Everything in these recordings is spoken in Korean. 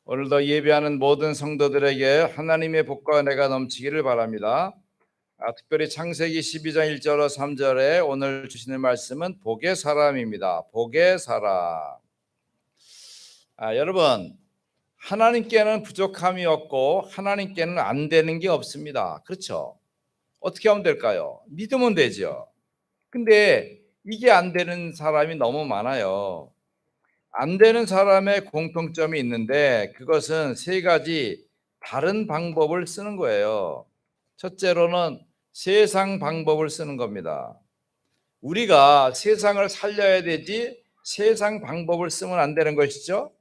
오늘도 예배하는 모든 성도들에게 하나님의 복과 은혜가 넘치기를 바랍니다. 특별히 창세기 12장 1절로 3절에 오늘 주시는 말씀은 복의 사람입니다. 복의 사람. 여러분, 하나님께는 부족함이 없고 하나님께는 안 되는 게 없습니다. 그렇죠? 어떻게 하면 될까요? 믿으면 되죠. 근데 이게 안 되는 사람이 너무 많아요. 안 되는 사람의 공통점이 있는데 그것은 세 가지 다른 방법을 쓰는 거예요. 첫째로는 세상 방법을 쓰는 겁니다. 우리가 세상을 살려야 되지 세상 방법을 쓰면 안 되는 것이죠.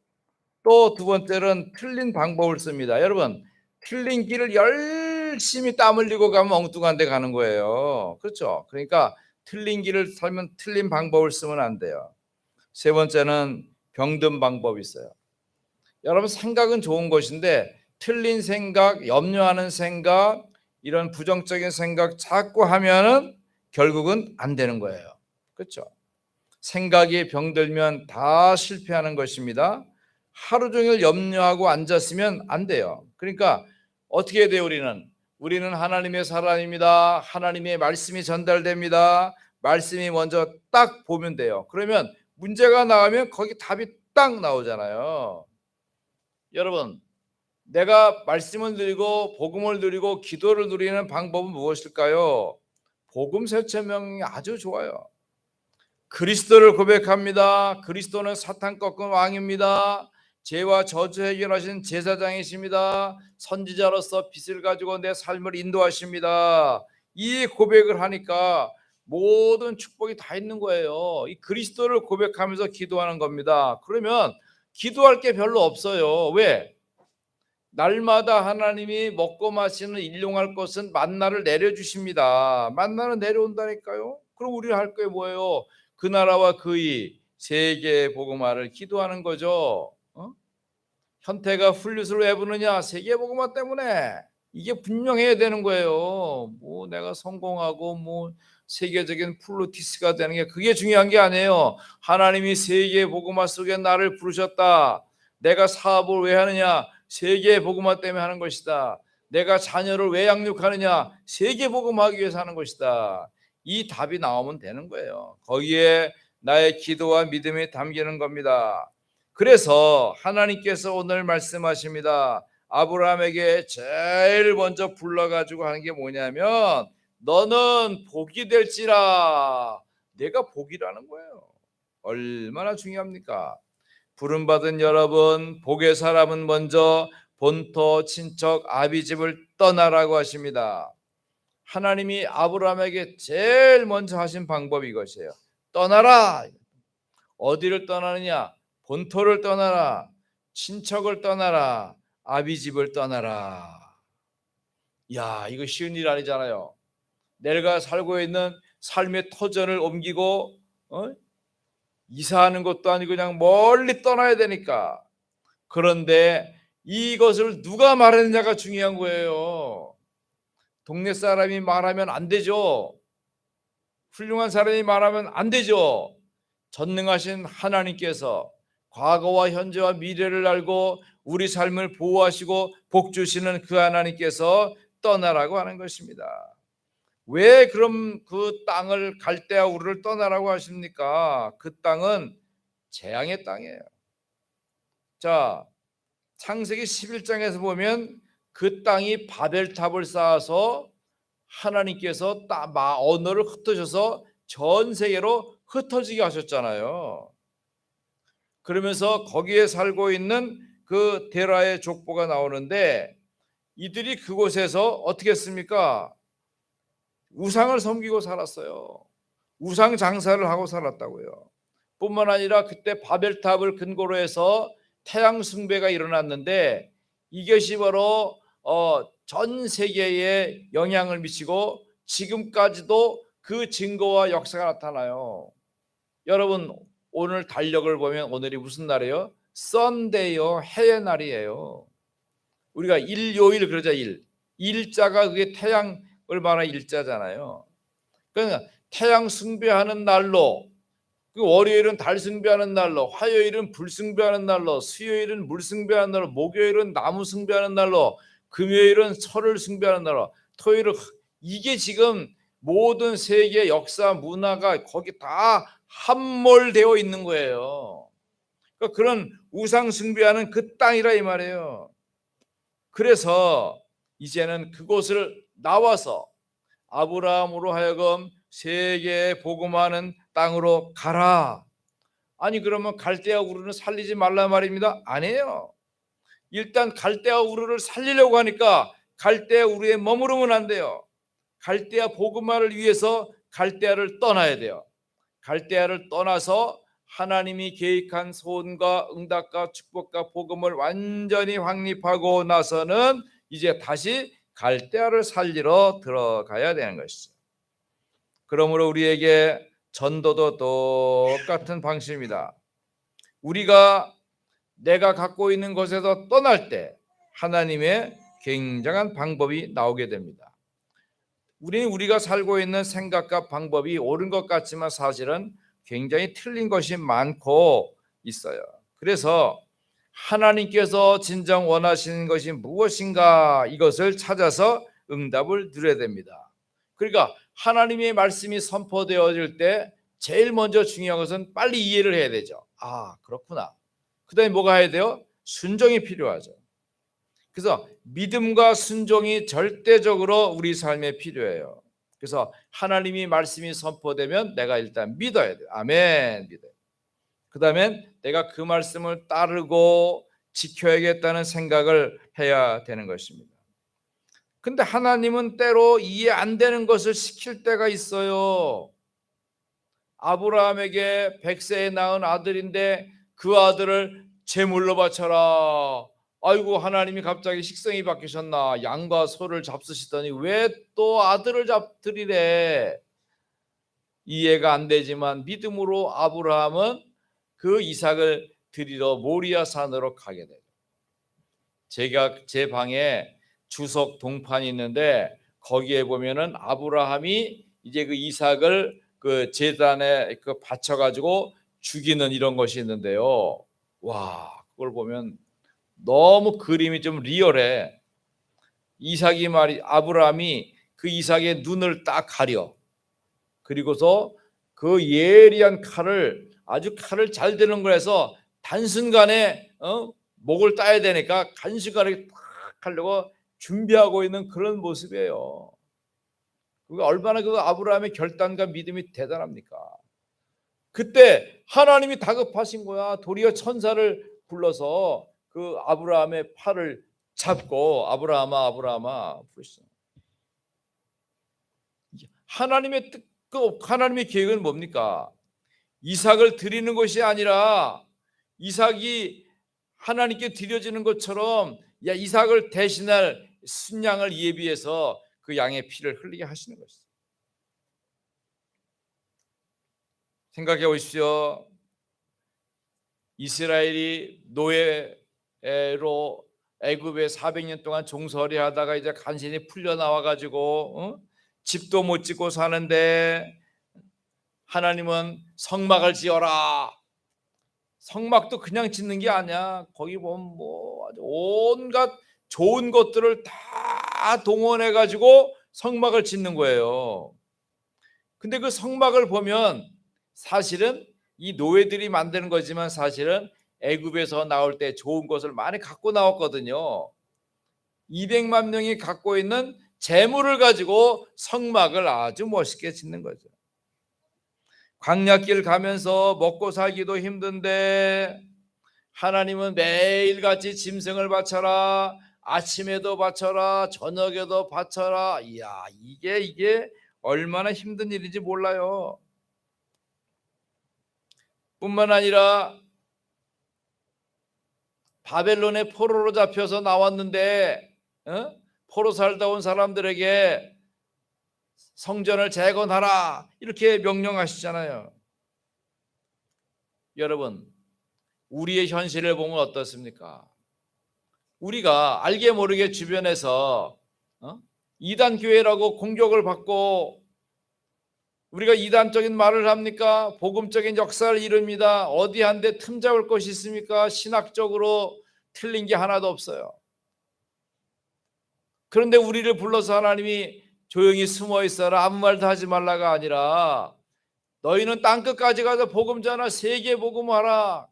또 두 번째는 틀린 방법을 씁니다. 여러분, 틀린 길을 열심히 땀 흘리고 가면 엉뚱한 데 가는 거예요. 그렇죠? 그러니까 틀린 길을 살면 틀린 방법을 쓰면 안 돼요. 세 번째는 병든 방법이 있어요. 여러분, 생각은 좋은 것인데 틀린 생각, 염려하는 생각, 이런 부정적인 생각 자꾸 하면은 결국은 안 되는 거예요. 그렇죠? 생각이 병들면 다 실패하는 것입니다. 하루 종일 염려하고 앉았으면 안 돼요. 그러니까 어떻게 해야 돼요? 우리는 하나님의 사람입니다. 하나님의 말씀이 전달됩니다. 말씀이 먼저 딱 보면 돼요. 그러면 문제가 나오면 거기 답이 딱 나오잖아요. 여러분, 내가 말씀을 드리고 복음을 드리고 기도를 드리는 방법은 무엇일까요? 복음 설명이 아주 좋아요. 그리스도를 고백합니다. 그리스도는 사탄 꺾은 왕입니다. 죄와 저주 해결하신 제사장이십니다. 선지자로서 빛을 가지고 내 삶을 인도하십니다. 이 고백을 하니까 모든 축복이 다 있는 거예요. 이 그리스도를 고백하면서 기도하는 겁니다. 그러면 기도할 게 별로 없어요. 왜? 날마다 하나님이 먹고 마시는 일용할 것은 만나를 내려주십니다. 만나는 내려온다니까요. 그럼 우리가 할 게 뭐예요? 그 나라와 그의 세계 복음화를 기도하는 거죠. 현태가 플룻을 왜 부느냐? 세계 복음화 때문에. 이게 분명해야 되는 거예요. 뭐 내가 성공하고 뭐 세계적인 플루티스가 되는 게 그게 중요한 게 아니에요. 하나님이 세계 복음화 속에 나를 부르셨다. 내가 사업을 왜 하느냐? 세계 복음화 때문에 하는 것이다. 내가 자녀를 왜 양육하느냐? 세계 복음화하기 위해서 하는 것이다. 이 답이 나오면 되는 거예요. 거기에 나의 기도와 믿음이 담기는 겁니다. 그래서 하나님께서 오늘 말씀하십니다. 아브라함에게 제일 먼저 불러가지고 하는 게 뭐냐면 너는 복이 될지라. 내가 복이라는 거예요. 얼마나 중요합니까? 부름받은 여러분, 복의 사람은 먼저 본토 친척 아비집을 떠나라고 하십니다. 하나님이 아브라함에게 제일 먼저 하신 방법이 이것이에요. 떠나라. 어디를 떠나느냐? 본토를 떠나라. 친척을 떠나라. 아비집을 떠나라. 야, 이거 쉬운 일 아니잖아요. 내가 살고 있는 삶의 터전을 옮기고 이사하는 것도 아니고 그냥 멀리 떠나야 되니까. 그런데 이것을 누가 말했느냐가 중요한 거예요. 동네 사람이 말하면 안 되죠. 훌륭한 사람이 말하면 안 되죠. 전능하신 하나님께서 과거와 현재와 미래를 알고 우리 삶을 보호하시고 복 주시는 그 하나님께서 떠나라고 하는 것입니다. 왜 그럼 그 땅을 갈대아 우르를 떠나라고 하십니까? 그 땅은 재앙의 땅이에요. 자, 창세기 11장에서 보면 그 땅이 바벨탑을 쌓아서 하나님께서 언어를 흩으셔서 전 세계로 흩어지게 하셨잖아요. 그러면서 거기에 살고 있는 그 데라의 족보가 나오는데 이들이 그곳에서 어떻게 했습니까? 우상을 섬기고 살았어요. 우상 장사를 하고 살았다고요. 뿐만 아니라 그때 바벨탑을 근거로 해서 태양 숭배가 일어났는데 이것이 바로 전 세계에 영향을 미치고 지금까지도 그 증거와 역사가 나타나요. 여러분, 오늘 달력을 보면 오늘이 무슨 날이에요? 썬데이요, 해의 날이에요. 우리가 일요일 그러자 일자가 그게 태양을 말하는 일자잖아요. 그러니까 태양 숭배하는 날로 그 월요일은 달 숭배하는 날로, 화요일은 불 숭배하는 날로, 수요일은 물 숭배하는 날로, 목요일은 나무 숭배하는 날로, 금요일은 철을 숭배하는 날로, 토요일은 이게 지금 모든 세계 역사 문화가 거기 다 함몰되어 있는 거예요. 그러니까 그런 우상 숭배하는 그 땅이라 이 말이에요. 그래서 이제는 그곳을 나와서 아브라함으로 하여금 세계에 복음하는 땅으로 가라. 아니 그러면 갈대아 우르는 살리지 말라 말입니다. 아니에요. 일단 갈대아 우르를 살리려고 하니까 갈대아 우르에 머무르면 안 돼요. 갈대아 복음화를 위해서 갈대아를 떠나야 돼요. 갈대아를 떠나서 하나님이 계획한 소원과 응답과 축복과 복음을 완전히 확립하고 나서는 이제 다시 갈대아를 살리러 들어가야 되는 것이죠. 그러므로 우리에게 전도도 똑같은 방식입니다. 우리가 내가 갖고 있는 것에서 떠날 때 하나님의 굉장한 방법이 나오게 됩니다. 우리가 살고 있는 생각과 방법이 옳은 것 같지만 사실은 굉장히 틀린 것이 많고 있어요. 그래서 하나님께서 진정 원하시는 것이 무엇인가 이것을 찾아서 응답을 드려야 됩니다. 그러니까 하나님의 말씀이 선포되어질 때 제일 먼저 중요한 것은 빨리 이해를 해야 되죠. 아, 그렇구나. 그다음에 뭐가 해야 돼요? 순종이 필요하죠. 그래서 믿음과 순종이 절대적으로 우리 삶에 필요해요. 그래서 하나님이 말씀이 선포되면 내가 일단 믿어야 돼요. 아멘. 믿어요. 그다음엔 내가 그 말씀을 따르고 지켜야겠다는 생각을 해야 되는 것입니다. 근데 하나님은 때로 이해 안 되는 것을 시킬 때가 있어요. 아브라함에게 100세에 낳은 아들인데 그 아들을 제물로 바쳐라. 아이고 하나님이 갑자기 식성이 바뀌셨나. 양과 소를 잡수시더니 왜 또 아들을 잡드리래. 이해가 안 되지만 믿음으로 아브라함은 그 이삭을 드리러 모리아 산으로 가게 돼요. 제 방에 주석 동판이 있는데 거기에 보면은 아브라함이 이제 그 이삭을 그 제단에 그 바쳐가지고 죽이는 이런 것이 있는데요. 와, 그걸 보면 너무 그림이 좀 리얼해. 아브라함이 그 이삭의 눈을 딱 가려. 그리고서 그 예리한 칼을 잘 드는 거라서 단순간에 목을 따야 되니까 간순간에 딱 하려고 준비하고 있는 그런 모습이에요. 그게 얼마나 그 아브라함의 결단과 믿음이 대단합니까? 그때 하나님이 다급하신 거야. 도리어 천사를 불러서 그 아브라함의 팔을 잡고 아브라함아 부르시죠. 하나님의 계획은 뭡니까? 이삭을 드리는 것이 아니라 이삭이 하나님께 드려지는 것처럼 이삭을 대신할 순양을 예비해서 그 양의 피를 흘리게 하시는 것이죠. 생각해 보십시오. 이스라엘이 노예로 애굽에 400년 동안 종살이 하다가 이제 간신히 풀려 나와 가지고 집도 못 짓고 사는데 하나님은 성막을 지어라. 성막도 그냥 짓는 게 아니야. 거기 보면 뭐 온갖 좋은 것들을 다 동원해 가지고 성막을 짓는 거예요. 근데 그 성막을 보면 사실은 이 노예들이 만드는 거지만 사실은 애굽에서 나올 때 좋은 것을 많이 갖고 나왔거든요. 200만 명이 갖고 있는 재물을 가지고 성막을 아주 멋있게 짓는 거죠. 광야길 가면서 먹고 살기도 힘든데 하나님은 매일같이 짐승을 바쳐라. 아침에도 바쳐라. 저녁에도 바쳐라. 이야, 이게 얼마나 힘든 일인지 몰라요. 뿐만 아니라 바벨론의 포로로 잡혀서 나왔는데 포로 살다 온 사람들에게 성전을 재건하라 이렇게 명령하시잖아요. 여러분, 우리의 현실을 보면 어떻습니까? 우리가 알게 모르게 주변에서 이단 교회라고 공격을 받고 우리가 이단적인 말을 합니까? 복음적인 역사를 이룹니다. 어디 한데 틈 잡을 것이 있습니까? 신학적으로 틀린 게 하나도 없어요. 그런데 우리를 불러서 하나님이 조용히 숨어 있어라, 아무 말도 하지 말라가 아니라 너희는 땅끝까지 가서 복음 전하, 세계 복음하라.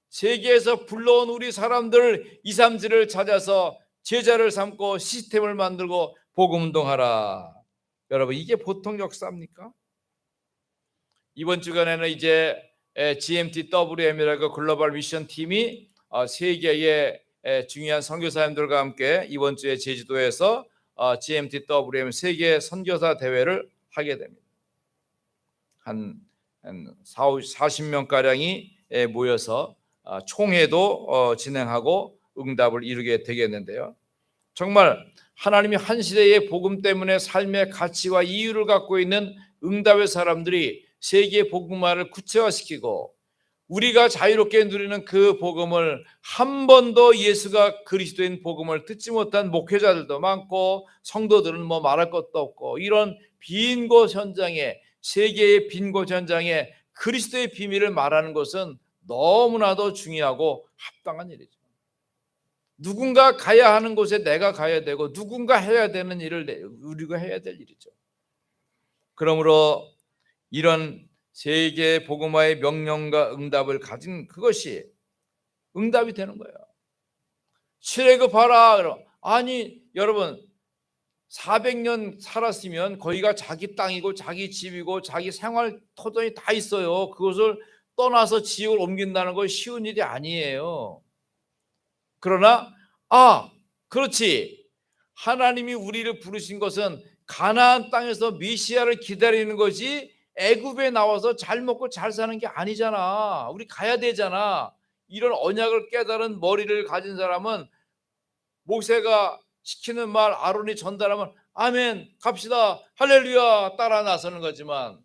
세계에서 불러온 우리 사람들 2, 3지를 찾아서 제자를 삼고 시스템을 만들고 복음 운동하라. 여러분, 이게 보통 역사입니까? 이번 주간에는 이제 GMTWM이라고 글로벌 미션 팀이 세계의 중요한 선교사님들과 함께 이번 주에 제주도에서 GMTWM 세계 선교사 대회를 하게 됩니다. 한 40명가량이 모여서 총회도 진행하고 응답을 이루게 되겠는데요. 정말 하나님이 한 시대의 복음 때문에 삶의 가치와 이유를 갖고 있는 응답의 사람들이 세계 복음화를 구체화시키고 우리가 자유롭게 누리는 그 복음을 한 번도 예수가 그리스도인 복음을 듣지 못한 목회자들도 많고 성도들은 뭐 말할 것도 없고 이런 빈 곳 현장에, 세계의 빈 곳 현장에 그리스도의 비밀을 말하는 것은 너무나도 중요하고 합당한 일이죠. 누군가 가야 하는 곳에 내가 가야 되고 누군가 해야 되는 일을 우리가 해야 될 일이죠. 그러므로 이런 세계 복음화의 명령과 응답을 가진 그것이 응답이 되는 거예요. 출애굽하라. 아니 여러분, 400년 살았으면 거기가 자기 땅이고 자기 집이고 자기 생활 터전이 다 있어요. 그것을 떠나서 지역을 옮긴다는 건 쉬운 일이 아니에요. 그러나 그렇지, 하나님이 우리를 부르신 것은 가나안 땅에서 메시아를 기다리는 것이 애굽에 나와서 잘 먹고 잘 사는 게 아니잖아. 우리 가야 되잖아. 이런 언약을 깨달은 머리를 가진 사람은 모세가 시키는 말 아론이 전달하면 아멘, 갑시다, 할렐루야 따라 나서는 거지만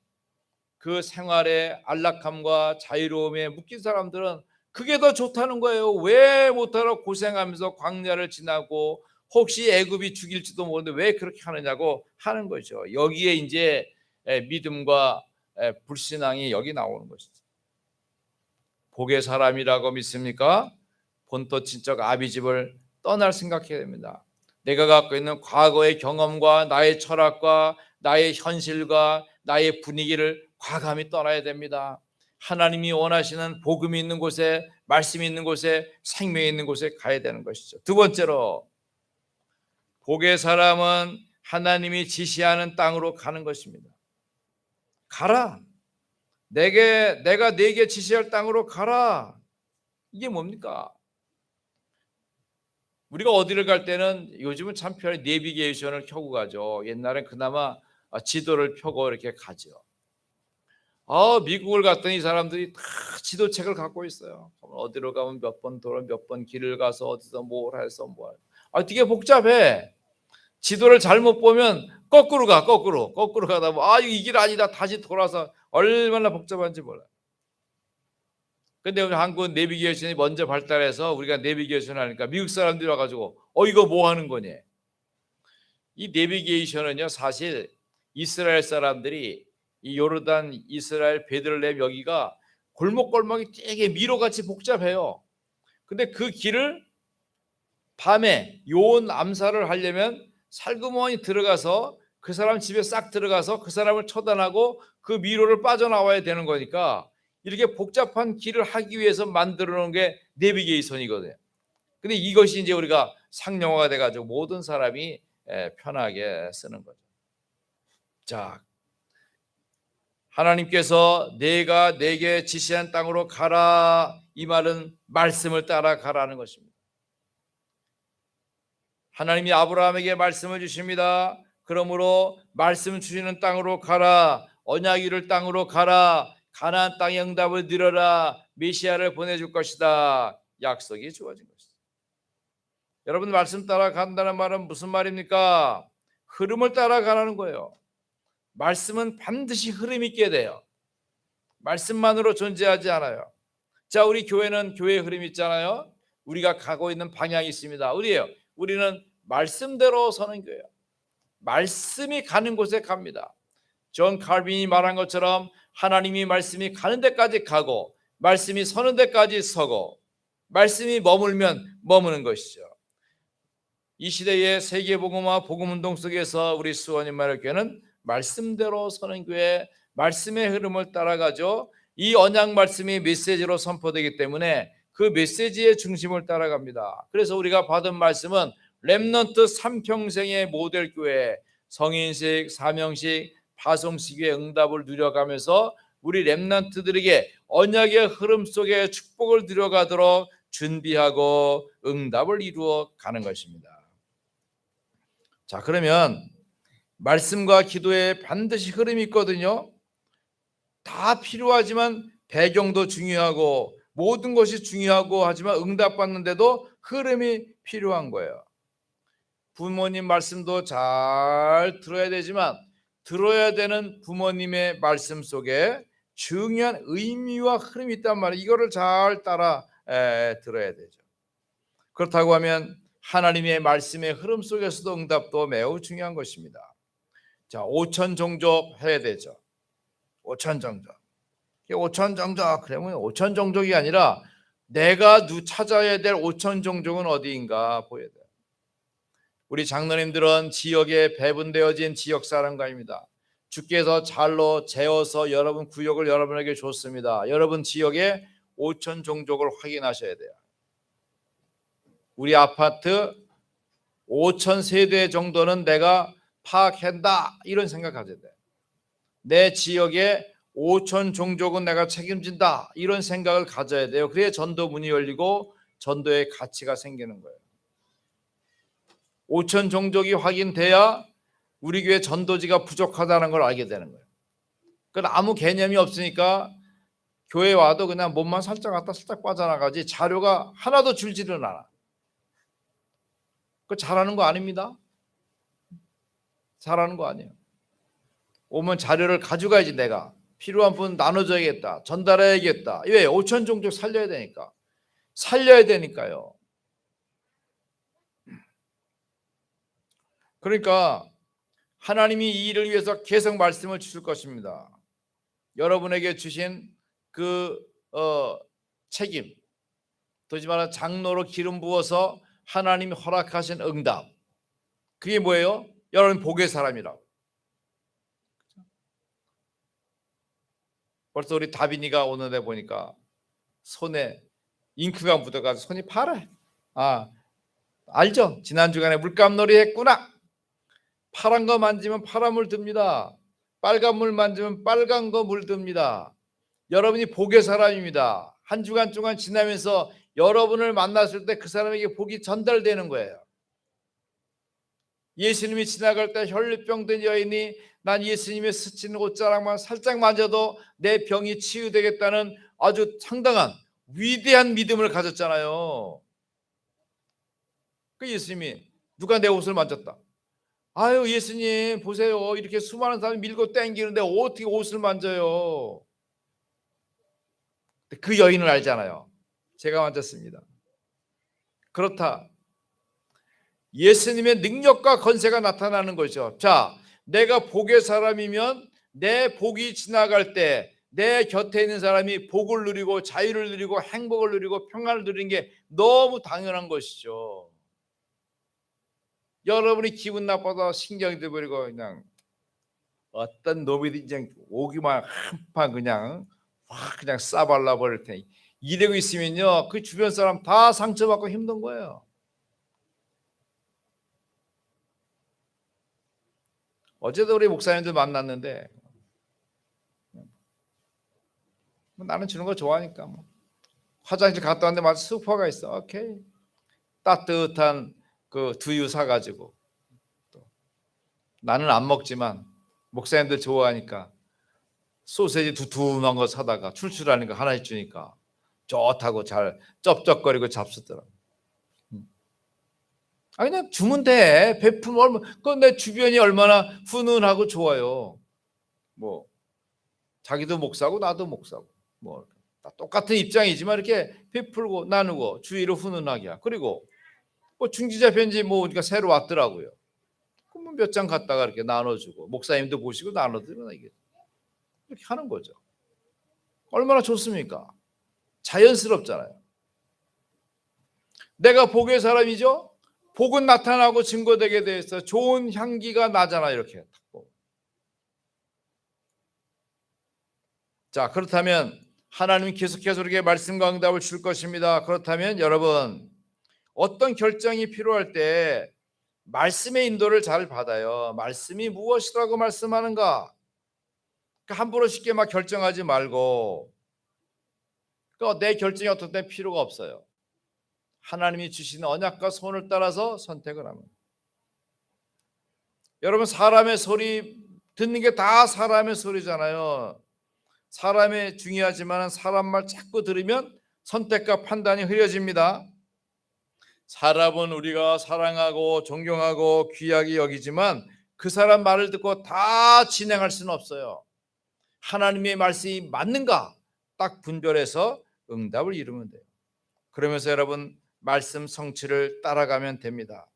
그 생활의 안락함과 자유로움에 묶인 사람들은 그게 더 좋다는 거예요. 왜 못하러 고생하면서 광야를 지나고 혹시 애굽이 죽일지도 모르는데 왜 그렇게 하느냐고 하는 거죠. 여기에 이제 믿음과 불신앙이 여기 나오는 것이죠. 복의 사람이라고 믿습니까? 본토 친척 아비집을 떠날 생각해야 됩니다. 내가 갖고 있는 과거의 경험과 나의 철학과 나의 현실과 나의 분위기를 과감히 떠나야 됩니다. 하나님이 원하시는 복음이 있는 곳에, 말씀이 있는 곳에, 생명이 있는 곳에 가야 되는 것이죠. 두 번째로, 복의 사람은 하나님이 지시하는 땅으로 가는 것입니다. 가라. 내가 네게 지시할 땅으로 가라. 이게 뭡니까? 우리가 어디를 갈 때는 요즘은 참 편히 내비게이션을 켜고 가죠. 옛날엔 그나마 지도를 펴고 이렇게 가죠. 미국을 갔더니 사람들이 다 지도책을 갖고 있어요. 어디로 가면 몇 번 돌아, 몇 번 길을 가서 어디서 뭘 해서 뭐. 되게 복잡해. 지도를 잘못 보면 거꾸로 가다 보면 이 길 아니다, 다시 돌아서, 얼마나 복잡한지 몰라. 근데 우리 한국 내비게이션이 먼저 발달해서 우리가 내비게이션 하니까 미국 사람들이 와가지고 이거 뭐 하는 거냐. 이 내비게이션은요, 사실 이스라엘 사람들이 이 요르단, 이스라엘, 베들레헴 여기가 골목골목이 되게 미로같이 복잡해요. 근데 그 길을 밤에 요원 암살을 하려면 살구멍이 들어가서 그 사람 집에 싹 들어가서 그 사람을 처단하고 그 미로를 빠져나와야 되는 거니까 이렇게 복잡한 길을 하기 위해서 만들어 놓은 게 내비게이션이거든요. 근데 이것이 이제 우리가 상용화가 돼가지고 모든 사람이 편하게 쓰는 거죠. 자, 하나님께서 내가 내게 지시한 땅으로 가라, 이 말은 말씀을 따라 가라는 것입니다. 하나님이 아브라함에게 말씀을 주십니다. 그러므로 말씀 주시는 땅으로 가라, 언약 이룰 땅으로 가라, 가나안 땅의 응답을 누려라, 메시아를 보내줄 것이다. 약속이 주어진 것이다. 여러분, 말씀 따라간다는 말은 무슨 말입니까? 흐름을 따라가라는 거예요. 말씀은 반드시 흐름 있게 돼요. 말씀만으로 존재하지 않아요. 자, 우리 교회는 교회의 흐름이 있잖아요. 우리가 가고 있는 방향이 있습니다. 우리는 말씀대로 서는 교회예요. 말씀이 가는 곳에 갑니다. 존 칼빈이 말한 것처럼 하나님이 말씀이 가는 데까지 가고 말씀이 서는 데까지 서고 말씀이 머물면 머무는 것이죠. 이 시대의 세계복음화 복음운동 속에서 우리 수원인 마을교회는 말씀대로 서는 교회, 말씀의 흐름을 따라가죠. 이 언약 말씀이 메시지로 선포되기 때문에 그 메시지의 중심을 따라갑니다. 그래서 우리가 받은 말씀은 렘넌트 3평생의 모델교회, 성인식, 사명식, 파송식의 응답을 누려가면서 우리 렘넌트들에게 언약의 흐름 속에 축복을 누려가도록 준비하고 응답을 이루어 가는 것입니다. 자, 그러면 말씀과 기도에 반드시 흐름이 있거든요. 다 필요하지만 배경도 중요하고 모든 것이 중요하고 하지만 응답받는데도 흐름이 필요한 거예요. 부모님 말씀도 잘 들어야 되지만 들어야 되는 부모님의 말씀 속에 중요한 의미와 흐름이 있단 말이에요. 이거를 잘 따라 들어야 되죠. 그렇다고 하면 하나님의 말씀의 흐름 속에서도 응답도 매우 중요한 것입니다. 자, 5천 종족 해야 되죠. 5천 종족. 5천 종족 그러면 5천 종족이 아니라 내가 찾아야 될 5천 종족은 어디인가 보여야 돼요. 우리 장로님들은 지역에 배분되어진 지역 사람가입니다. 주께서 잘로 재어서 여러분 구역을 여러분에게 줬습니다. 여러분 지역에 5천 종족을 확인하셔야 돼요. 우리 아파트 5천 세대 정도는 내가 파악한다 이런 생각하셔야 돼요. 내 지역에 5천 종족은 내가 책임진다 이런 생각을 가져야 돼요. 그래야 전도 문이 열리고 전도의 가치가 생기는 거예요. 5천 종족이 확인돼야 우리 교회 전도지가 부족하다는 걸 알게 되는 거예요. 그건 아무 개념이 없으니까 교회 와도 그냥 몸만 살짝 갔다 살짝 빠져나가지 자료가 하나도 줄지는 않아. 그거 잘하는 거 아닙니다. 잘하는 거 아니에요. 오면 자료를 가져가야지. 내가 필요한 분 나눠줘야겠다, 전달해야겠다. 왜? 5천 종족 살려야 되니까. 살려야 되니까요. 그러니까 하나님이 이 일을 위해서 계속 말씀을 주실 것입니다. 여러분에게 주신 그 책임, 도지 말아 장로로 기름 부어서 하나님이 허락하신 응답, 그게 뭐예요? 여러분 복의 사람이라고. 벌써 우리 다빈이가 오는데 보니까 손에 잉크가 묻어가지고 손이 파래. 알죠? 지난주간에 물감놀이 했구나. 파란 거 만지면 파란 물 듭니다. 빨간 물 만지면 빨간 거 물 듭니다. 여러분이 복의 사람입니다. 한 주간 동안 지나면서 여러분을 만났을 때 그 사람에게 복이 전달되는 거예요. 예수님이 지나갈 때 혈류병 든 여인이 난 예수님의 스치는 옷자락만 살짝 만져도 내 병이 치유되겠다는 아주 상당한 위대한 믿음을 가졌잖아요. 그 예수님이 누가 내 옷을 만졌다. 아유 예수님 보세요. 이렇게 수많은 사람이 밀고 땡기는데 어떻게 옷을 만져요. 그 여인을 알잖아요. 제가 만졌습니다. 그렇다. 예수님의 능력과 건세가 나타나는 거죠. 자, 내가 복의 사람이면 내 복이 지나갈 때 내 곁에 있는 사람이 복을 누리고 자유를 누리고 행복을 누리고 평안을 누리는 게 너무 당연한 것이죠. 여러분이 기분 나빠서 신경이 들버리고 그냥 어떤 놈이든지 그냥 오기만 한판 그냥 확 그냥 싸발라 버릴 테니 이러고 있으면요 그 주변 사람 다 상처받고 힘든 거예요. 어제도 우리 목사님들 만났는데 나는 주는 거 좋아하니까 화장실 갔다 왔는데 마치 슈퍼가 있어. 오케이. 따뜻한 그 두유 사가지고 또 나는 안 먹지만 목사님들 좋아하니까 소세지 두툼한 거 사다가 출출하니까 하나씩 주니까 좋다고 잘 쩝쩝거리고 잡수더라고. 그냥 주면 돼. 베품 얼마. 그건 내 주변이 얼마나 훈훈하고 좋아요. 뭐 자기도 목사고 나도 목사고 뭐 똑같은 입장이지만 이렇게 베풀고 나누고 주의를 훈훈하게 하고 그리고 뭐 중지자 편지 뭐 우리가 새로 왔더라고요. 그러면 몇 장 갖다가 이렇게 나눠주고 목사님도 보시고 나눠드리고 이게 이렇게 하는 거죠. 얼마나 좋습니까? 자연스럽잖아요. 내가 복의 사람이죠. 복은 나타나고 증거되게 돼 있어. 좋은 향기가 나잖아 이렇게. 자, 그렇다면 하나님이 계속해서 우리에게 말씀과 응답을 줄 것입니다. 그렇다면 여러분 어떤 결정이 필요할 때 말씀의 인도를 잘 받아요. 말씀이 무엇이라고 말씀하는가? 함부로 쉽게 막 결정하지 말고 내 결정이 어떤 때 필요가 없어요. 하나님이 주시는 언약과 손을 따라서 선택을 합니다. 여러분 사람의 소리 듣는 게 다 사람의 소리잖아요. 사람이 중요하지만 사람 말 자꾸 들으면 선택과 판단이 흐려집니다. 사람은 우리가 사랑하고 존경하고 귀하게 여기지만 그 사람 말을 듣고 다 진행할 수는 없어요. 하나님의 말씀이 맞는가 딱 분별해서 응답을 이루면 돼요. 그러면서 여러분 말씀 성취를 따라가면 됩니다.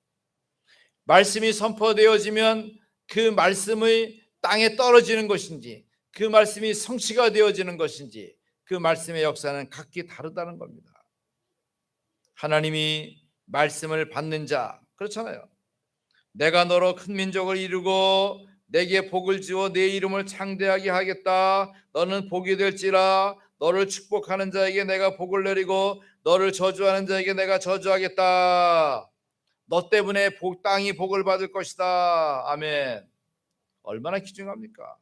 말씀이 선포되어지면 그 말씀의 땅에 떨어지는 것인지 그 말씀이 성취가 되어지는 것인지 그 말씀의 역사는 각기 다르다는 겁니다. 하나님이 말씀을 받는 자 그렇잖아요. 내가 너로 큰 민족을 이루고 내게 복을 주어 내 이름을 창대하게 하겠다. 너는 복이 될지라. 너를 축복하는 자에게 내가 복을 내리고 너를 저주하는 자에게 내가 저주하겠다. 너 때문에 땅이 복을 받을 것이다. 아멘. 얼마나 귀중합니까?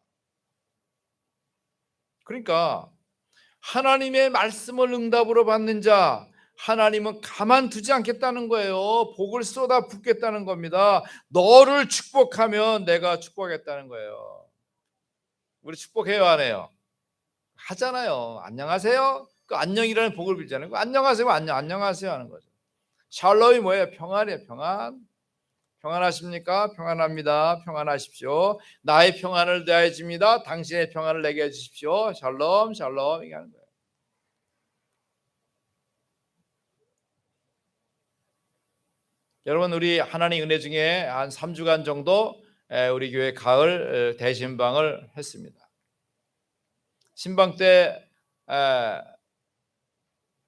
그러니까 하나님의 말씀을 응답으로 받는 자 하나님은 가만두지 않겠다는 거예요. 복을 쏟아붓겠다는 겁니다. 너를 축복하면 내가 축복하겠다는 거예요. 우리 축복해요 안 해요? 하잖아요. 안녕하세요. 그 안녕이라는 복을 빌잖아요. 안녕하세요 안녕하세요 하는 거죠. 샬롬이 뭐예요? 평안이에요. 평안. 평안하십니까? 평안합니다. 평안하십시오. 나의 평안을 대하여 줍니다. 당신의 평안을 내게 해주십시오. 샬롬 샬롬 이게 하는 거예요. 여러분 우리 하나님 은혜 중에 한 3주간 정도 우리 교회 가을 대신방을 했습니다. 신방 때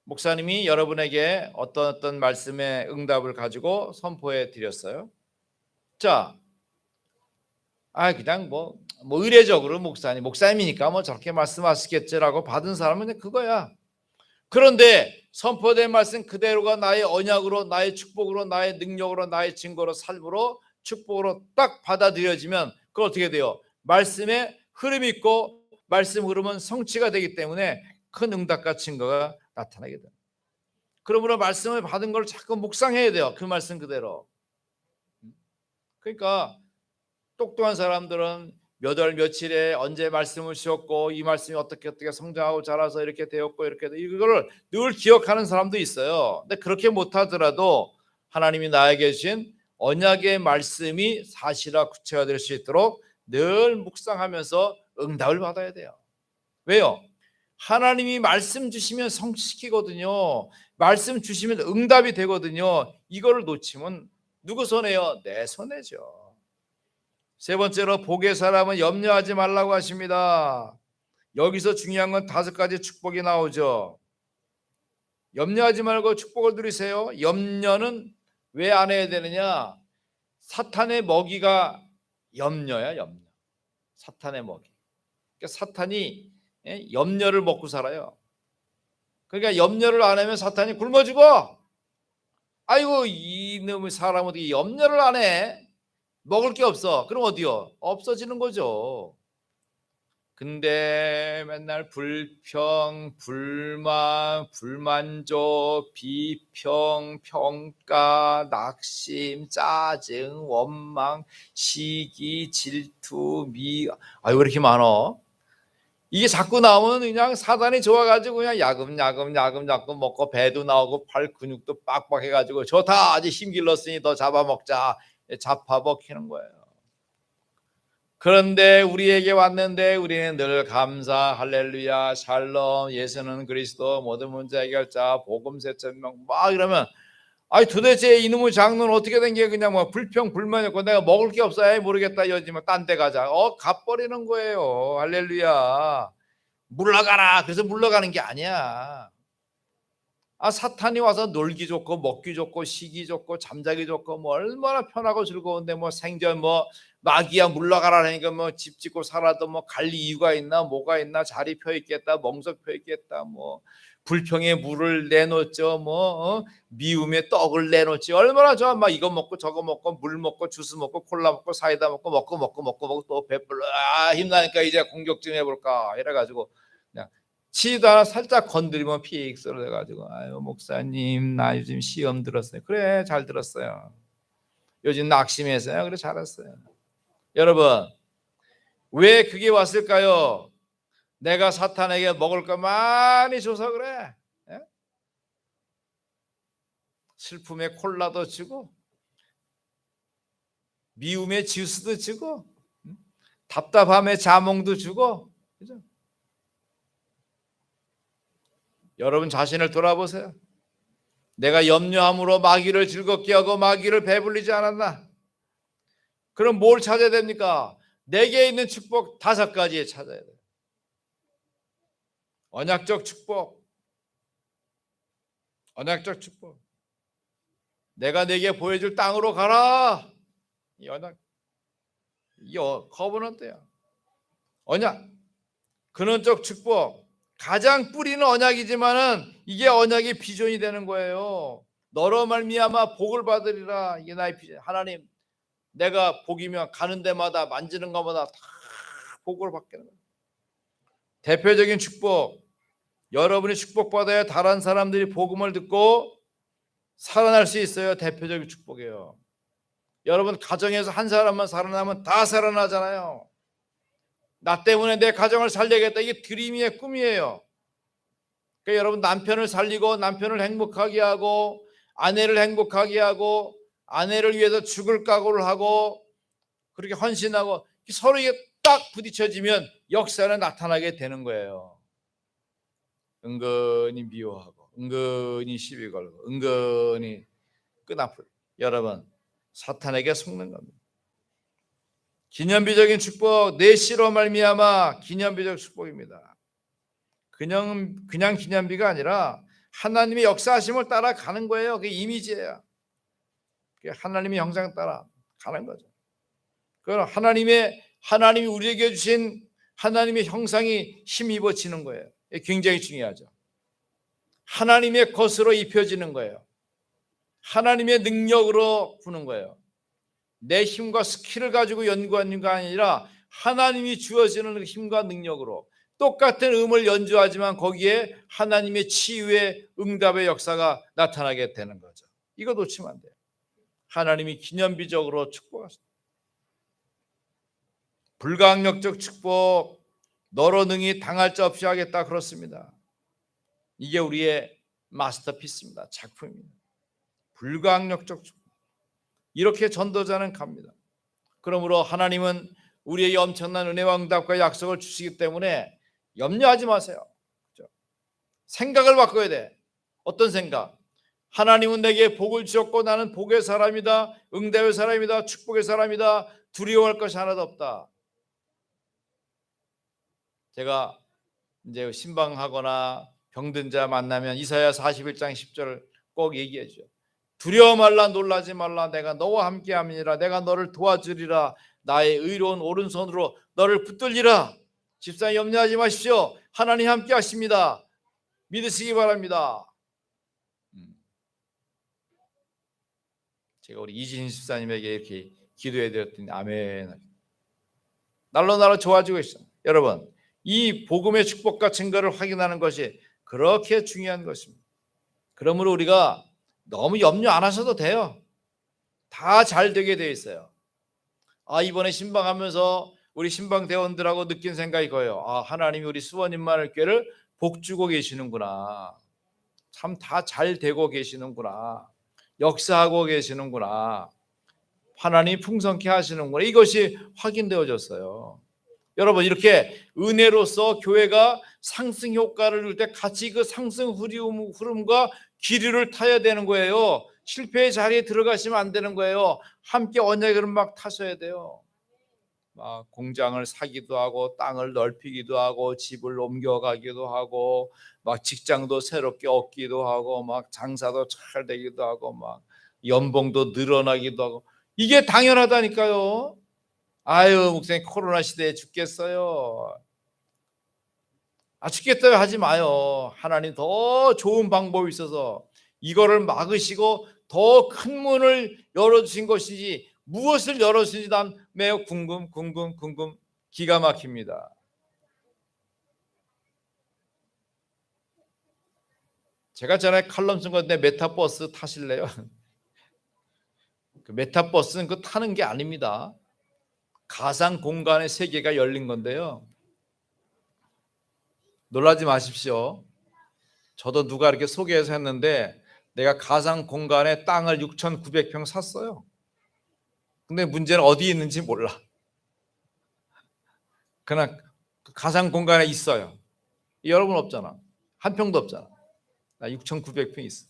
목사님이 여러분에게 어떤 말씀의 응답을 가지고 선포해 드렸어요. 자, 그냥 뭐 의례적으로 목사님이니까 뭐 저렇게 말씀하시겠지라고 받은 사람은 그거야. 그런데 선포된 말씀 그대로가 나의 언약으로 나의 축복으로 나의 능력으로 나의 증거로 삶으로 축복으로 딱 받아들여지면 그거 어떻게 돼요? 말씀에 흐름이 있고 말씀 흐름은 성취가 되기 때문에 큰 응답과 증거가 나타나게 돼요. 그러므로 말씀을 받은 걸 자꾸 묵상해야 돼요. 그 말씀 그대로. 그러니까 똑똑한 사람들은 몇 월 며칠에 언제 말씀을 주셨고 이 말씀이 어떻게 성장하고 자라서 이렇게 되었고 이렇게 이거를 늘 기억하는 사람도 있어요. 근데 그렇게 못하더라도 하나님이 나에게 주신 언약의 말씀이 사실화 구체가 될 수 있도록 늘 묵상하면서 응답을 받아야 돼요. 왜요? 하나님이 말씀 주시면 성취시키거든요. 말씀 주시면 응답이 되거든요. 이거를 놓치면 누구 손해요? 내 손해죠. 세 번째로 복의 사람은 염려하지 말라고 하십니다. 여기서 중요한 건 5가지 축복이 나오죠. 염려하지 말고 축복을 누리세요. 염려는 왜 안 해야 되느냐? 사탄의 먹이가 염려야, 염려. 사탄의 먹이. 그러니까 사탄이 염려를 먹고 살아요. 그러니까 염려를 안 하면 사탄이 굶어 죽어. 아이고 이놈의 사람 어떻게 염려를 안 해? 먹을 게 없어. 그럼 어디요? 없어지는 거죠. 근데 맨날 불평, 불만, 불만족, 비평, 평가, 낙심, 짜증, 원망, 시기, 질투, 왜 이렇게 많어? 이게 자꾸 나오면 그냥 사단이 좋아가지고 그냥 야금야금 먹고 배도 나오고 팔 근육도 빡빡 해가지고 좋다 아주 힘 길렀으니 더 잡아먹자 잡아먹히는 거예요. 그런데 우리에게 왔는데 우리는 늘 감사 할렐루야 샬롬 예수는 그리스도 모든 문제 해결자 복음 세천명 막 이러면 아니 도대체 이놈의 장로는 어떻게 된 게 그냥 뭐 불평 불만이었고 내가 먹을 게 없어. 에이 모르겠다 이러지만 딴 데 가자. 가버리는 거예요. 할렐루야. 물러가라. 그래서 물러가는 게 아니야. 사탄이 와서 놀기 좋고 먹기 좋고 쉬기 좋고 잠자기 좋고 뭐 얼마나 편하고 즐거운데 뭐 생전 뭐 마귀야 물러가라 하니까 뭐 집 짓고 살아도 뭐 갈 이유가 있나 뭐가 있나 자리 펴 있겠다 멍석 펴 있겠다 뭐 불평에 물을 내놓죠 뭐 미움에 떡을 내놓지 얼마나 좋아 막 이거 먹고 저거 먹고 물 먹고 주스 먹고 콜라 먹고 사이다 먹고 또 배불러 힘나니까 이제 공격 좀 해볼까 이래가지고 그냥 치도 하나 살짝 건드리면 픽 쓰러져가지고 아유 목사님 나 요즘 시험 들었어요. 그래 잘 들었어요. 요즘 낙심했어요. 그래 잘했어요. 여러분 왜 그게 왔을까요? 내가 사탄에게 먹을 거 많이 줘서 그래. 예? 슬픔에 콜라도 주고 미움에 주스도 주고 답답함에 자몽도 주고 그죠? 여러분 자신을 돌아보세요. 내가 염려함으로 마귀를 즐겁게 하고 마귀를 배불리지 않았나? 그럼 뭘 찾아야 됩니까? 내게 있는 축복 5가지에 찾아야 돼요. 언약적 축복. 언약적 축복. 내가 내게 보여줄 땅으로 가라. 이 언약. 이 커버넌트야. 언약. 근원적 축복. 가장 뿌리는 언약이지만은 이게 언약의 비전이 되는 거예요. 너로 말미암아 복을 받으리라. 이게 나의 비전. 하나님, 내가 복이면 가는 데마다 만지는 것마다 다 복을 받게 되는 거예요. 대표적인 축복. 여러분이 축복받아야 다른 사람들이 복음을 듣고 살아날 수 있어요. 대표적인 축복이에요. 여러분 가정에서 한 사람만 살아나면 다 살아나잖아요. 나 때문에 내 가정을 살려야겠다. 이게 드림이에요. 꿈이에요. 그러니까 여러분 남편을 살리고 남편을 행복하게 하고 아내를 행복하게 하고 아내를 위해서 죽을 각오를 하고 그렇게 헌신하고 서로 이게 딱 부딪혀지면 역사는 나타나게 되는 거예요. 은근히 미워하고 은근히 시비 걸고 은근히 끈아풀. 여러분 사탄에게 속는 겁니다. 기념비적인 축복 내 씨로 말미암아 기념비적 축복입니다. 그냥 기념비가 아니라 하나님의 역사하심을 따라가는 거예요. 그게 이미지예요. 그게 하나님의 형상 따라 가는 거죠. 그건 하나님이 우리에게 주신 하나님의 형상이 힘입어지는 거예요. 굉장히 중요하죠. 하나님의 것으로 입혀지는 거예요. 하나님의 능력으로 부는 거예요. 내 힘과 스킬을 가지고 연구하는 게 아니라 하나님이 주어지는 힘과 능력으로 똑같은 음을 연주하지만 거기에 하나님의 치유의 응답의 역사가 나타나게 되는 거죠. 이거 놓치면 안 돼요. 하나님이 기념비적으로 축복하십니다. 불가항력적 축복 너로 능히 당할 자 없이 하겠다 그렇습니다. 이게 우리의 마스터피스입니다. 작품입니다. 불가항력적 축복. 이렇게 전도자는 갑니다. 그러므로 하나님은 우리에게 엄청난 은혜와 응답과 약속을 주시기 때문에 염려하지 마세요. 그렇죠? 생각을 바꿔야 돼. 어떤 생각? 하나님은 내게 복을 주셨고 나는 복의 사람이다. 응답의 사람이다. 축복의 사람이다. 두려워할 것이 하나도 없다. 제가 이제 신방하거나 병든 자 만나면 이사야 41장 10절을 꼭 얘기해 주죠. 두려워 말라 놀라지 말라 내가 너와 함께함이니라 내가 너를 도와주리라 나의 의로운 오른손으로 너를 붙들리라. 집사님 염려하지 마십시오. 하나님 함께 하십니다. 믿으시기 바랍니다. 제가 우리 이진 집사님에게 이렇게 기도해 드렸더니 아멘. 날로 좋아지고 있어요. 여러분 이 복음의 축복과 증거를 확인하는 것이 그렇게 중요한 것입니다. 그러므로 우리가 너무 염려 안 하셔도 돼요. 다 잘 되게 돼 있어요. 이번에 신방하면서 우리 신방 대원들하고 느낀 생각이 이거예요. 하나님이 우리 수원인만을 교회를 복주고 계시는구나. 참 다 잘 되고 계시는구나. 역사하고 계시는구나. 하나님이 풍성케 하시는구나. 이것이 확인되어졌어요. 여러분 이렇게 은혜로서 교회가 상승 효과를 줄 때 같이 그 상승 흐름과 기류를 타야 되는 거예요. 실패의 자리에 들어가시면 안 되는 거예요. 함께 언약을 막 타셔야 돼요. 막 공장을 사기도 하고 땅을 넓히기도 하고 집을 옮겨가기도 하고 막 직장도 새롭게 얻기도 하고 막 장사도 잘 되기도 하고 막 연봉도 늘어나기도 하고 이게 당연하다니까요. 아유 목사님 코로나 시대에 죽겠어요. 죽겠다고 하지 마요. 하나님 더 좋은 방법이 있어서 이거를 막으시고 더 큰 문을 열어주신 것이지 무엇을 열어주신지 난 매우 궁금 기가 막힙니다. 제가 전에 칼럼 쓴 건데 메타버스 타실래요? 그 메타버스는 그 타는 게 아닙니다. 가상 공간의 세계가 열린 건데요. 놀라지 마십시오. 저도 누가 이렇게 소개해서 했는데 내가 가상 공간에 땅을 6,900평 샀어요. 근데 문제는 어디에 있는지 몰라. 그냥 가상 공간에 있어요. 여러분 없잖아. 한 평도 없잖아. 나 6,900평 있어.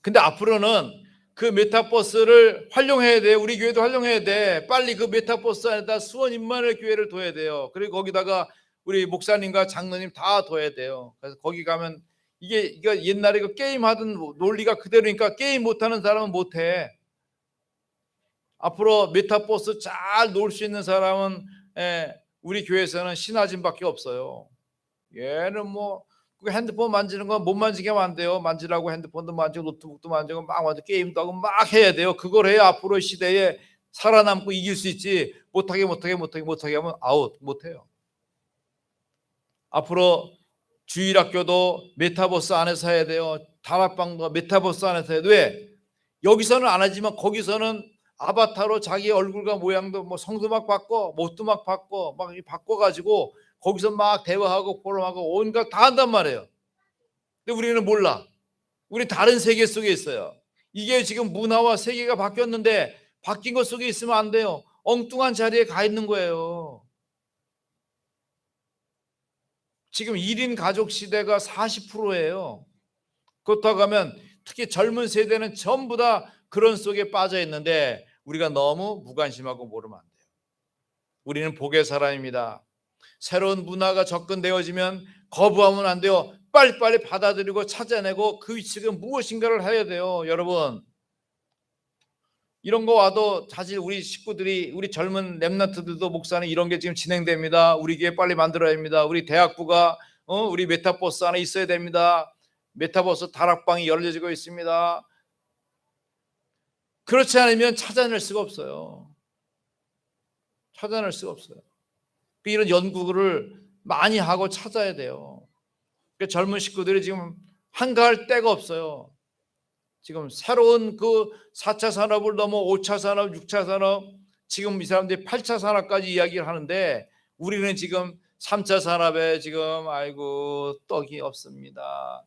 근데 앞으로는 그 메타버스를 활용해야 돼. 우리 교회도 활용해야 돼. 빨리 그 메타버스 안에다 수원 임마누엘 교회를 둬야 돼요. 그리고 거기다가 우리 목사님과 장로님 다 둬야 돼요. 그래서 거기 가면 이게 옛날에 그 게임 하던 논리가 그대로니까 게임 못하는 사람은 못해. 앞으로 메타버스 잘 놀 수 있는 사람은 우리 교회에서는 신하진밖에 없어요. 얘는 뭐 핸드폰 만지는 건 못 만지게 하면 안 돼요. 만지라고 핸드폰도 만지고 노트북도 만지고 막 만지고 게임도 하고 막 해야 돼요. 그걸 해야 앞으로 시대에 살아남고 이길 수 있지. 못하게 하면 아웃 못해요. 앞으로 주일학교도 메타버스 안에서 해야 돼요. 다락방도 메타버스 안에서 해야 돼. 왜? 여기서는 안 하지만 거기서는 아바타로 자기 얼굴과 모양도 뭐 성도 막 바꿔 못도 막 바꿔 막 바꿔가지고 거기서 막 대화하고 포럼하고 온갖 다 한단 말이에요. 근데 우리는 몰라. 우리 다른 세계 속에 있어요. 이게 지금 문화와 세계가 바뀌었는데 바뀐 것 속에 있으면 안 돼요. 엉뚱한 자리에 가 있는 거예요. 지금 1인 가족 시대가 40%예요. 그렇다고 하면 특히 젊은 세대는 전부 다 그런 속에 빠져 있는데 우리가 너무 무관심하고 모르면 안 돼요. 우리는 복의 사람입니다. 새로운 문화가 접근되어지면 거부하면 안 돼요. 빨리빨리 받아들이고 찾아내고 그 위치가 무엇인가를 해야 돼요. 여러분 이런 거 와도 사실 우리 식구들이 우리 젊은 랩런트들도 목사는 이런 게 지금 진행됩니다. 우리 교회 빨리 만들어야 합니다. 우리 대학부가 우리 메타버스 안에 있어야 됩니다. 메타버스 다락방이 열려지고 있습니다. 그렇지 않으면 찾아낼 수가 없어요. 찾아낼 수가 없어요. 이런 연구를 많이 하고 찾아야 돼요. 그러니까 젊은 식구들이 지금 한가할 데가 없어요. 지금 새로운 그 4차 산업을 넘어 5차 산업, 6차 산업, 지금 이 사람들이 8차 산업까지 이야기를 하는데 우리는 지금 3차 산업에 지금 아이고 떡이 없습니다.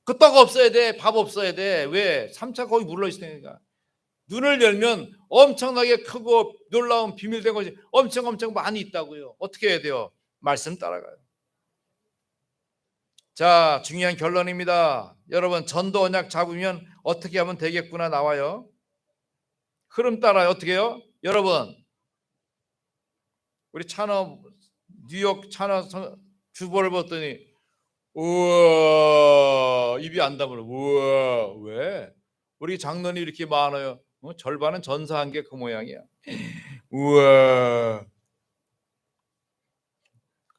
그 떡 없어야 돼. 밥 없어야 돼. 왜? 3차 거기 물러 있으니까. 눈을 열면 엄청나게 크고 놀라운 비밀된 것이 엄청 많이 있다고요. 어떻게 해야 돼요? 말씀 따라가요. 자, 중요한 결론입니다. 여러분 전도 언약 잡으면 어떻게 하면 되겠구나 나와요. 흐름 따라요. 어떻게 해요? 여러분 우리 차너 뉴욕 차너 주보를 봤더니 우와 입이 안 다물어. 우와 왜? 우리 장로님 이렇게 많아요. 절반은 전사한 게 그 모양이야. 우와.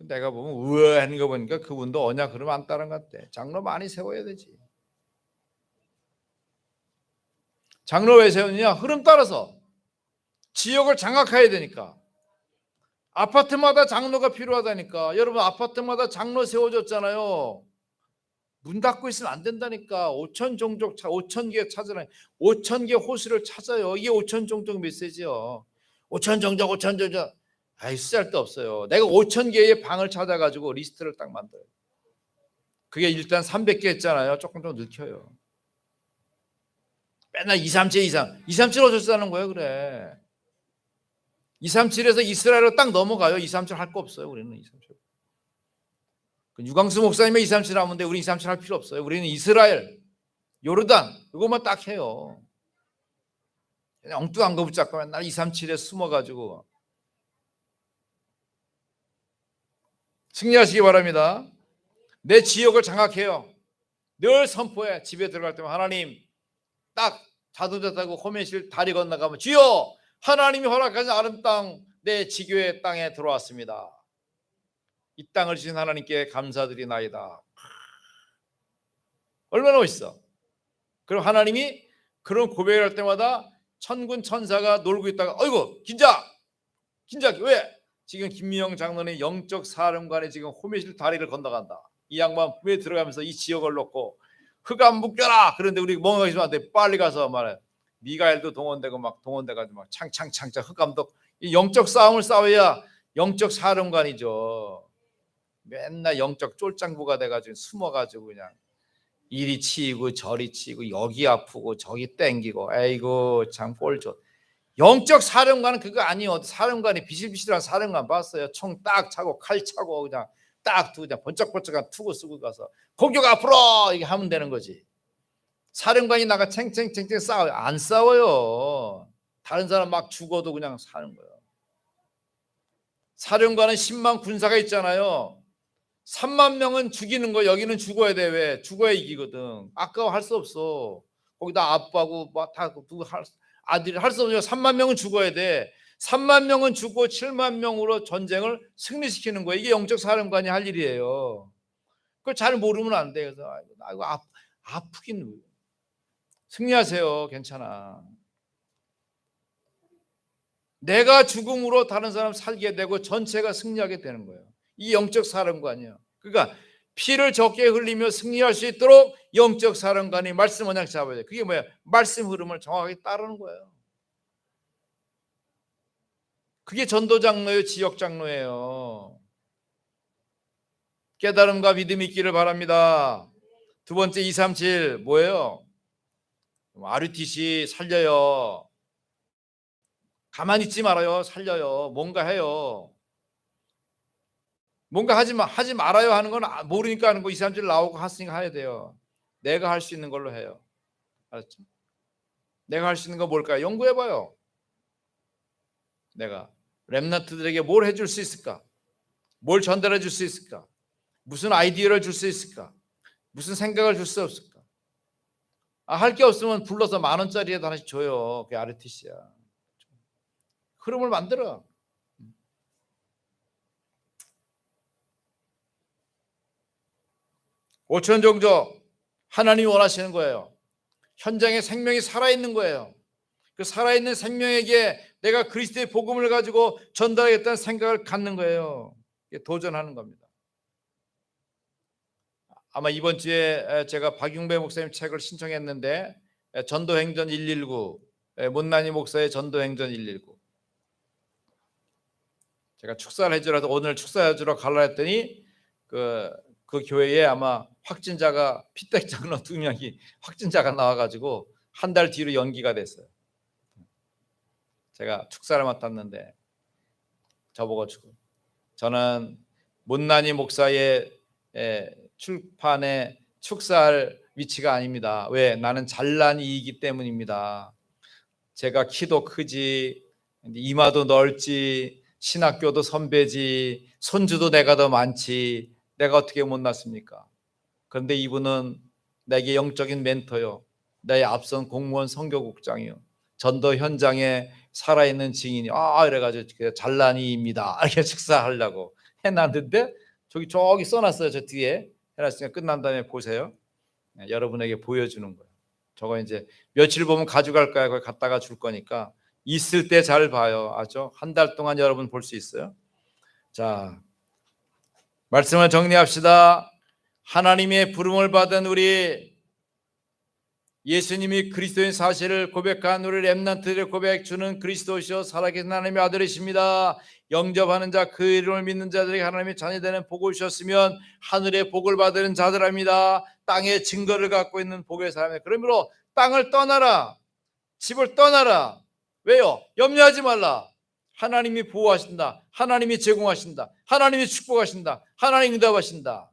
내가 보면 우와 하는 거 보니까 그분도 언약 그러면 안 따른 것 같아. 장로 많이 세워야 되지. 장로 왜 세우느냐? 흐름 따라서 지역을 장악해야 되니까. 아파트마다 장로가 필요하다니까. 여러분 아파트마다 장로 세워줬잖아요. 문 닫고 있으면 안 된다니까. 5천 종족 5,000개 찾아놔요. 5,000개 호수를 찾아요. 이게 5천 종족 메시지요. 5천 종족 아이 쓸데도 없어요. 내가 5,000개의 방을 찾아가지고 리스트를 딱 만들어요. 그게 일단 300개 했잖아요. 조금 더 늦춰요. 맨날 237 어쩌자는 거예요. 그래 237에서 이스라엘로 딱 넘어가요. 237 할 거 없어요. 우리는 237 유광수 목사님의 237 하면 돼. 우리 237 할 필요 없어요. 우리는 이스라엘, 요르단 이것만 딱 해요. 그냥 엉뚱한 거 붙잡고 맨날 237에 숨어가지고 승리하시기 바랍니다. 내 지역을 장악해요. 늘 선포해. 집에 들어갈 때면 하나님, 딱 자동차 타고 호메실 다리 건너가면 주여, 하나님이 허락하신 아름 땅 내 지교의 땅에 들어왔습니다. 이 땅을 주신 하나님께 감사드리나이다. 얼마나 멋있어. 그럼 하나님이 그런 고백을 할 때마다 천군 천사가 놀고 있다가 어이구 긴장 왜? 지금 김민영 장로는 영적 사령관이 지금 호메실 다리를 건너간다. 이 양반 품에 들어가면서 이 지역을 놓고 흑암 묶여라. 그런데 우리 멍하게 있으면 안 돼. 빨리 가서 말해. 미가엘도 동원되고 막 동원돼가지고 막 창창창창 흑암도 이 영적 싸움을 싸워야 영적 사령관이죠. 맨날 영적 쫄짱부가 돼가지고 숨어가지고 그냥 이리 치이고 저리 치이고 여기 아프고 저기 땡기고 에이고 참 꼴좋. 영적 사령관은 그거 아니요. 사령관이 비실비실한 사령관 봤어요. 총 딱 차고 칼 차고 그냥 딱 두고 그냥 번쩍번쩍한 투구 쓰고 가서 공격 앞으로 이게 하면 되는 거지. 사령관이 나가 챙챙챙챙 싸워요. 안 싸워요. 다른 사람 막 죽어도 그냥 사는 거예요. 사령관은 10만 군사가 있잖아요. 3만 명은 죽이는 거, 여기는 죽어야 돼. 왜? 죽어야 이기거든. 아까워 할 수 없어. 거기다 아빠고 다 아들이 할 수 없으니까 3만 명은 죽어야 돼. 3만 명은 죽고 7만 명으로 전쟁을 승리시키는 거예요. 이게 영적 사령관이 할 일이에요. 그걸 잘 모르면 안 돼. 그래서 아이고 아프긴 승리하세요. 괜찮아. 내가 죽음으로 다른 사람 살게 되고 전체가 승리하게 되는 거예요. 이 영적 사령관이요. 그러니까 피를 적게 흘리며 승리할 수 있도록 영적 사령관이 말씀 언약 잡아야 돼요. 그게 뭐예요? 말씀 흐름을 정확하게 따르는 거예요. 그게 전도 장로예요. 지역 장로예요. 깨달음과 믿음이 있기를 바랍니다. 두 번째 237 뭐예요? RUTC 살려요. 가만히 있지 말아요. 살려요. 뭔가 해요. 뭔가 하지 말아요 하는 건 모르니까 하는 거. 237 나오고 하으니까 해야 돼요. 내가 할 수 있는 걸로 해요. 알았죠? 내가 할 수 있는 거 뭘까요? 연구해봐요. 내가 렘넌트들에게 뭘 해줄 수 있을까? 뭘 전달해 줄 수 있을까? 무슨 아이디어를 줄 수 있을까? 무슨 생각을 줄 수 없을까? 할 게 없으면 불러서 10,000원짜리에 하나씩 줘요. 그게 RUTC야. 흐름을 만들어. 오천종족 하나님이 원하시는 거예요. 현장에 생명이 살아있는 거예요. 그 살아있는 생명에게 내가 그리스도의 복음을 가지고 전달하겠다는 생각을 갖는 거예요. 도전하는 겁니다. 아마 이번 주에 제가 박용배 목사님 책을 신청했는데 전도행전 119 못난이 목사의 전도행전 119 제가 축사를 해주라서 오늘 축사해주러 가려 했더니 그 교회에 아마 확진자가 피택 장로 2명이 확진자가 나와가지고 한 달 뒤로 연기가 됐어요. 제가 축사를 맡았는데 저보고 저는 못난이 목사의 출판에 축사할 위치가 아닙니다. 왜? 나는 잘난 이이기 때문입니다. 제가 키도 크지, 이마도 넓지, 신학교도 선배지, 손주도 내가 더 많지, 내가 어떻게 못났습니까? 그런데 이분은 내게 영적인 멘토요, 내 앞선 공무원 선교국장이요, 전도 현장에 살아있는 증인이 이래가지고 잘난이입니다 이렇게 축사하려고 해놨는데 저기 써놨어요. 저 뒤에 해놨으니까 끝난 다음에 보세요. 여러분에게 보여주는 거예요. 저거 이제 며칠 보면 가져갈 거야. 그걸 갖다가 줄 거니까 있을 때 잘 봐요. 아죠? 한 달 동안 여러분 볼 수 있어요. 자, 말씀을 정리합시다. 하나님의 부름을 받은 우리 예수님이 그리스도인 사실을 고백한 우리 렘넌트들의 고백, 주는 그리스도시요 살아계신 하나님의 아들이십니다. 영접하는 자, 그 이름을 믿는 자들에게 하나님의 자녀 되는 복을 주셨으면 하늘의 복을 받는 자들입니다. 땅의 증거를 갖고 있는 복의 사람이에요. 그러므로 땅을 떠나라, 집을 떠나라. 왜요? 염려하지 말라. 하나님이 보호하신다. 하나님이 제공하신다. 하나님이 축복하신다. 하나님이 응답하신다.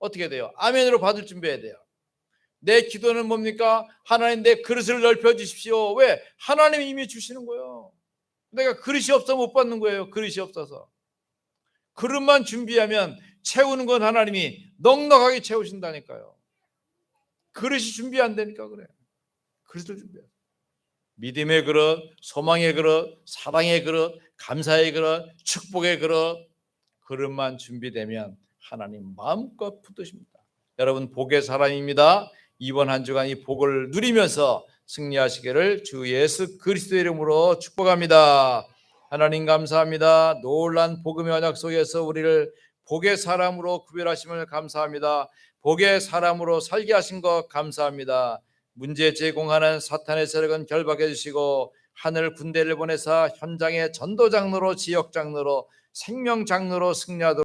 어떻게 돼요? 아멘으로 받을 준비해야 돼요. 내 기도는 뭡니까? 하나님 내 그릇을 넓혀 주십시오. 왜? 하나님이 이미 주시는 거예요. 내가 그릇이 없어 못 받는 거예요. 그릇이 없어서. 그릇만 준비하면 채우는 건 하나님이 넉넉하게 채우신다니까요. 그릇이 준비 안 되니까 그래. 그릇을 준비해요. 믿음의 그릇, 소망의 그릇, 사랑의 그릇, 감사의 그릇, 축복의 그릇, 그릇만 준비되면 하나님 마음껏 붙드십니다. 여러분 복의 사람입니다. 이번 한 주간 이 복을 누리면서 승리하시기를 주 예수 그리스도의 이름으로 축복합니다. 하나님 감사합니다. 놀란 복음의 언약 속에서 우리를 복의 사람으로 구별하심을 감사합니다. 복의 사람으로 살게 하신 것 감사합니다. 문제 제공하는 사탄의 세력은 결박해 주시고 하늘 군대를 보내사 현장의 전도 장로로 지역 장로로 생명 장로로 승리하도록